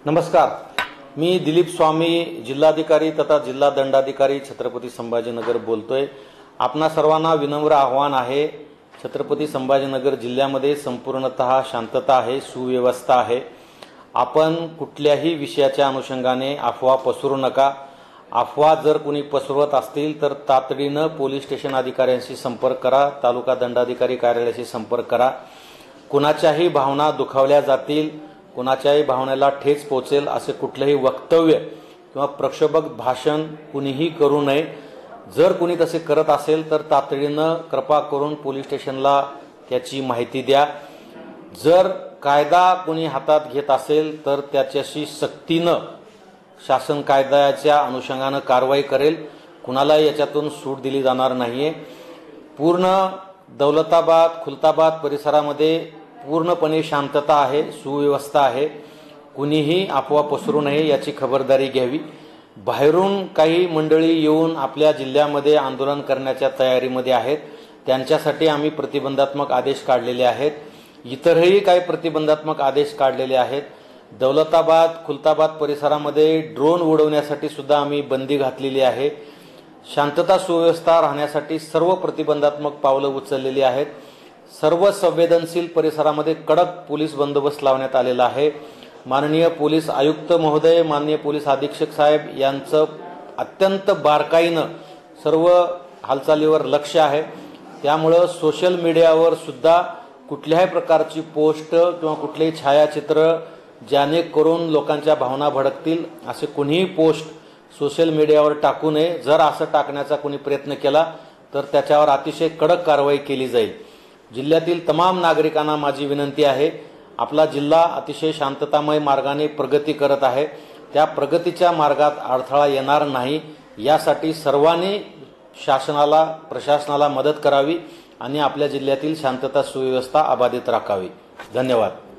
नमस्कार, मी दिलीप स्वामी, जिल्हाधिकारी तथा जिल्हा दंडाधिकारी छत्रपती संभाजीनगर बोलतोय। आपणा सर्वांना विनम्र आव्हान आहे। छत्रपती संभाजीनगर जिल्ह्यामध्ये संपूर्णतः शांतता आहे, सुव्यवस्था आहे। आपण कुठल्याही विषयाच्या अनुषंगाने अफवा पसरू नका। अफवा जर कोणी पसरवत असतील तर तातडीने पोलीस स्टेशन अधिकाऱ्यांशी संपर्क करा, तालुका दंडाधिकारी कार्यालयाशी संपर्क करा। कुणाच्याही भावना दुखावल्या जातील, कुणाच्याही भावनेला ठेच पोहोचेल असे कुठलेही वक्तव्य किंवा प्रक्षोभक भाषण कुणीही करू नये। जर कोणी तसे करत असेल तर तातडीने कृपा करून पोलीस स्टेशनला त्याची माहिती द्या। जर कायदा कोणी हातात घेत असेल तर त्याच्याशी सक्तीने शासन कायद्याच्या अनुषंगाने कारवाई करेल। कुणाला याच्यातून सूट दिली जाणार नाहीये। पूर्ण दौलताबाद, खुलताबाद परिसरामध्ये पूर्णपणे शांतता आहे, सुव्यवस्था आहे। कुणीही अफवा पसरू नये याची खबरदारी घ्यावी। बाहेरून काही मंडळी येऊन आपल्या जिल्ह्यामध्ये आंदोलन करण्याच्या तयारीमध्ये आहेत, त्यांच्यासाठी आम्ही प्रतिबंधात्मक आदेश काढलेले आहेत। इतरही काही प्रतिबंधात्मक आदेश काढलेले आहेत। दौलताबाद, खुलताबाद परिसरामध्ये ड्रोन उडवण्यासाठी सुद्धा आम्ही बंदी घातलेली आहे। शांतता सुव्यवस्था राहण्यासाठी सर्व प्रतिबंधात्मक पावले उचललेली आहेत। सर्व संवेदनशील परिसरामध्ये कडक पोलीस बंदोबस्त लावण्यात आलेला आहे। माननीय पोलीस आयुक्त महोदय, माननीय पोलीस अधीक्षक साहेब यांचं अत्यंत बारकाईने सर्व हालचालीवर लक्ष आहे। त्यामुळे सोशल मीडियावर सुद्धा कुठल्याही प्रकारची पोस्ट किंवा कुठलेही छायाचित्र ज्याने करून लोकांच्या भावना भडकतील असे कोणीही पोस्ट सोशल मीडियावर टाकू नये। जर असं टाकण्याचा कोणी प्रयत्न केला तर त्याच्यावर अतिशय कडक कारवाई केली जाईल। जिल्ह्यातील तमाम नागरिकांना माझी विनंती आहे, आपला जिल्हा अतिशय शांततामय मार्गाने प्रगती करत आहे। त्या प्रगतीच्या मार्गात अडथळा येणार नाही यासाठी सर्वांनी शासनाला, प्रशासनाला मदत करावी आणि आपल्या जिल्ह्यातील शांतता सुव्यवस्था अबाधित राखावी। धन्यवाद।